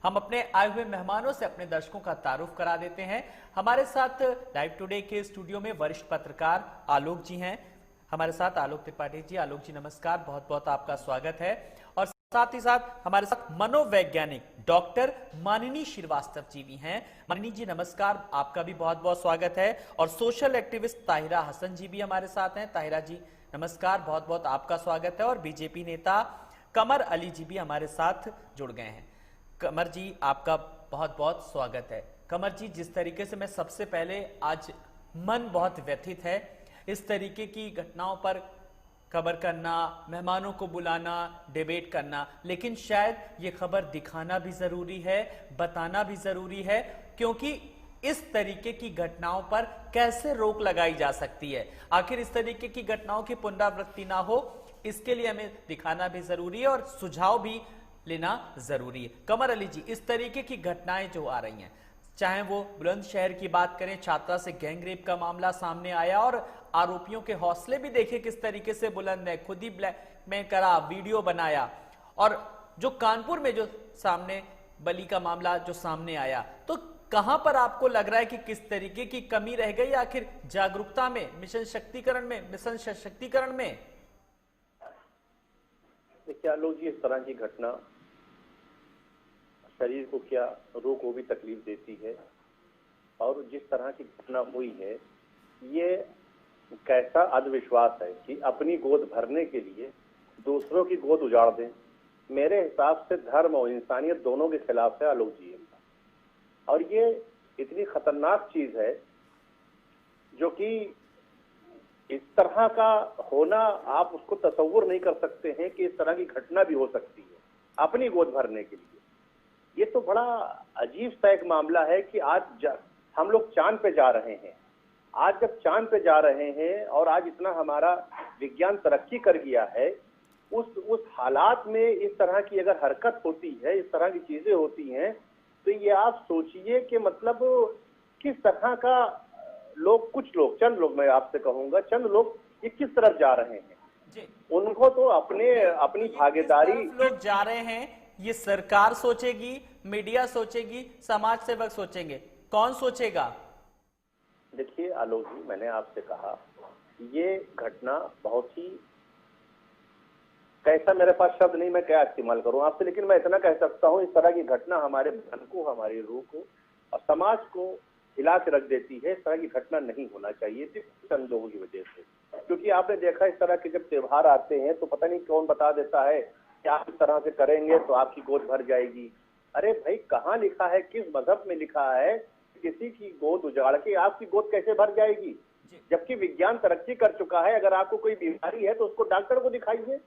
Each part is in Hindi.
हम अपने आए हुए मेहमानों से अपने दर्शकों का तारुफ करा देते हैं। हमारे साथ लाइव टुडे के स्टूडियो में वरिष्ठ पत्रकार आलोक जी हैं। हमारे साथ आलोक त्रिपाठी जी। आलोक जी नमस्कार, बहुत बहुत आपका स्वागत है। और साथ ही साथ हमारे साथ मनोवैज्ञानिक डॉक्टर मानिनी श्रीवास्तव जी भी हैं। मानिनी जी नमस्कार, आपका भी बहुत बहुत स्वागत है। और सोशल एक्टिविस्ट ताहिरा हसन जी भी हमारे साथ हैं। ताहिरा जी नमस्कार, बहुत बहुत आपका स्वागत है। और बीजेपी नेता कमर अली जी भी हमारे साथ जुड़ गए हैं। कमर जी आपका बहुत बहुत स्वागत है। कमर जी, जिस तरीके से मैं सबसे पहले आज मन बहुत व्यथित है इस तरीके की घटनाओं पर खबर करना, मेहमानों को बुलाना, डिबेट करना, लेकिन शायद ये खबर दिखाना भी जरूरी है, बताना भी जरूरी है, क्योंकि इस तरीके की घटनाओं पर कैसे रोक लगाई जा सकती है। आखिर इस तरीके की घटनाओं की पुनरावृत्ति ना हो, इसके लिए हमें दिखाना भी जरूरी है और सुझाव भी लेना जरूरी है। कमर अली जी, इस तरीके की घटनाएं जो आ रही हैं, चाहे वो बुलंदशहर की बात करें, छात्रा से गैंगरेप का मामला सामने आया और आरोपियों के हौसले भी देखे किस तरीके से बुलंद है, खुद ही ब्लैकमेल करा, वीडियो बनाया, और जो कानपुर में जो सामने बली का मामला जो सामने आया, तो कहां पर आपको लग रहा है कि किस तरीके की कमी रह गई आखिर जागरूकता में, मिशन सशक्तिकरण में? देखिए आलोक जी, इस तरह की घटना शरीर को क्या, रूह को भी तकलीफ देती है। और जिस तरह की घटना हुई है, ये कैसा अंधविश्वास है कि अपनी गोद भरने के लिए दूसरों की गोद उजाड़ दें। मेरे हिसाब से धर्म और इंसानियत दोनों के खिलाफ है आलोक जी। और ये इतनी खतरनाक चीज है जो कि इस तरह का होना, आप उसको तसव्वुर नहीं कर सकते हैं कि इस तरह की घटना भी हो सकती है अपनी गोद भरने के लिए। ये तो बड़ा अजीब सा एक मामला है कि आज हम लोग चांद पे जा रहे हैं। आज जब चांद पे जा रहे हैं और आज इतना हमारा विज्ञान तरक्की कर गया है, उस हालात में इस तरह की अगर हरकत होती है, इस तरह की चीजें होती हैं, तो ये आप सोचिए कि मतलब किस तरह का लोग, कुछ लोग, चंद लोग, मैं आपसे कहूंगा चंद लोग ये किस तरफ जा रहे हैं जी। उनको तो अपनी भागीदारी लोग जा रहे हैं, ये सरकार सोचेगी, मीडिया सोचेगी, समाज सेवक सोचेंगे, कौन सोचेगा? देखिए आलोक जी, मैंने आपसे कहा ये घटना बहुत ही, कैसा मेरे पास शब्द नहीं, मैं क्या इस्तेमाल करूं आपसे, लेकिन मैं इतना कह सकता हूं, इस तरह की घटना हमारे मन को, हमारी रूह को और समाज को हिला के रख देती है। इस तरह की घटना नहीं होना चाहिए सिर्फ चंद लोगों की वजह से। क्योंकि आपने देखा इस तरह के जब त्योहार आते हैं तो पता नहीं कौन बता देता है कि आप इस तरह से करेंगे तो आपकी गोद भर जाएगी। अरे भाई, कहाँ लिखा है, किस मजहब में लिखा है किसी की गोद उजाड़ के आपकी गोद कैसे भर जाएगी? जबकि विज्ञान तरक्की कर चुका है। अगर आपको कोई बीमारी है तो उसको डॉक्टर को दिखाइए।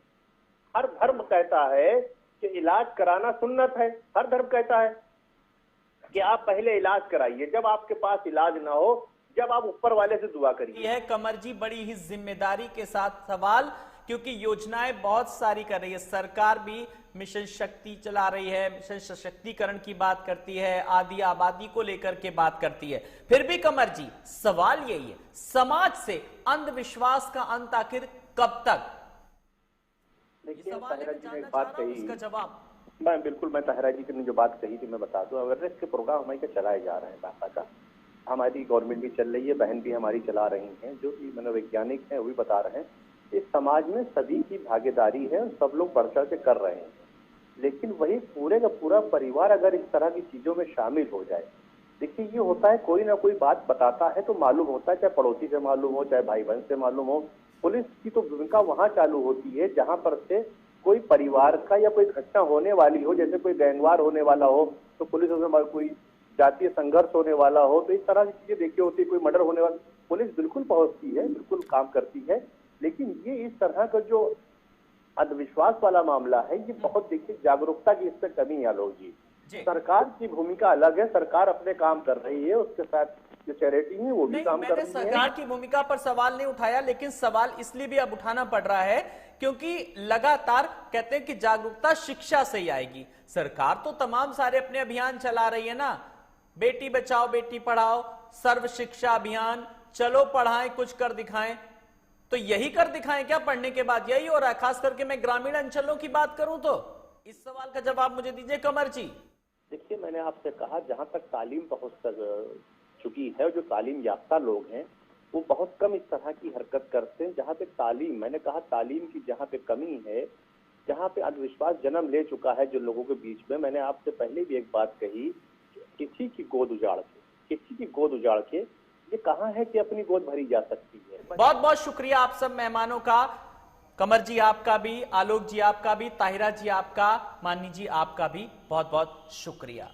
हर धर्म कहता है कि इलाज कराना सुन्नत है। हर धर्म कहता है कि आप पहले इलाज कराइए, जब आपके पास इलाज ना हो, जब आप ऊपर वाले से दुआ करिए। यह कमर जी बड़ी ही जिम्मेदारी के साथ सवाल, क्योंकि योजनाएं बहुत सारी कर रही है सरकार, भी मिशन शक्ति चला रही है, मिशन सशक्तिकरण की बात करती है, आदि आबादी को लेकर के बात करती है। फिर भी कमर जी, सवाल यही है, समाज से अंधविश्वास का अंत आखिर कब तक? देखिए ताहिरा जी ने एक बात कही, उसका जवाब मैं ताहिरा जी ने जो बात कही थी मैं बता दूं। अवेयरनेस के प्रोग्राम हमारे चलाए जा रहे हैं, बाकायदा हमारी गवर्नमेंट भी चल रही है, बहन भी हमारी चला रही हैं, जो भी मनोवैज्ञानिक हैं वो भी बता रहे हैं। इस समाज में सभी की भागीदारी है और सब लोग बढ़ चढ़ के कर रहे हैं। लेकिन वही पूरे का पूरा परिवार अगर इस तरह की चीजों में शामिल हो जाए, देखिए ये होता है, कोई ना कोई बात बताता है तो मालूम होता है, चाहे पड़ोसी से मालूम हो, चाहे भाई बहन से मालूम हो। पुलिस की तो भूमिका वहां चालू होती है जहां पर से कोई परिवार का या कोई घटना होने वाली हो, जैसे कोई गैंगवार होने वाला हो तो पुलिस उसमें, कोई जातीय संघर्ष होने वाला हो तो इस तरह की चीजें देखी होती है, कोई मर्डर होने वाला, पुलिस बिल्कुल पहुंचती है, बिल्कुल काम करती है। लेकिन ये इस तरह का जो अंधविश्वास वाला मामला है, ये बहुत, देखिए जागरूकता की इससे कमी है आलोक जी। सरकार की भूमिका अलग है, सरकार अपने काम कर रही है, उसके साथ जो चैरिटी है वो भी काम कर रही है। सरकार की भूमिका पर सवाल नहीं उठाया, लेकिन सवाल इसलिए भी अब उठाना पड़ रहा है क्योंकि लगातार कहते हैं कि जागरूकता शिक्षा से ही आएगी। सरकार तो तमाम सारे अपने अभियान चला रही है ना, बेटी बचाओ बेटी पढ़ाओ, सर्व शिक्षा अभियान, चलो पढ़ाएं कुछ कर दिखाएं। तो यही कर दिखाएं क्या पढ़ने के बाद? यही हो रहा है। खास करके मैं ग्रामीण अंचलों की बात करूं तो इस सवाल का जवाब मुझे दीजिए कमर जी। देखिए, मैंने आपसे कहा जहां तक तालीम पहुंच चुकी है, जो तालीम याफ्ता लोग हैं वो बहुत कम इस तरह की हरकत करते हैं। जहां पे तालीम, मैंने कहा तालीम की जहां पे कमी है, जहां पे अंधविश्वास जन्म ले चुका है जो लोगों के बीच में, मैंने आपसे पहले भी एक बात कही, किसी की गोद उजाड़ के ये कहाँ है कि अपनी गोद भरी जा सकती है। बहुत बहुत शुक्रिया आप सब मेहमानों का, कमर जी आपका भी, आलोक जी आपका भी, ताहिरा जी आपका, मानी जी आपका भी बहुत बहुत शुक्रिया।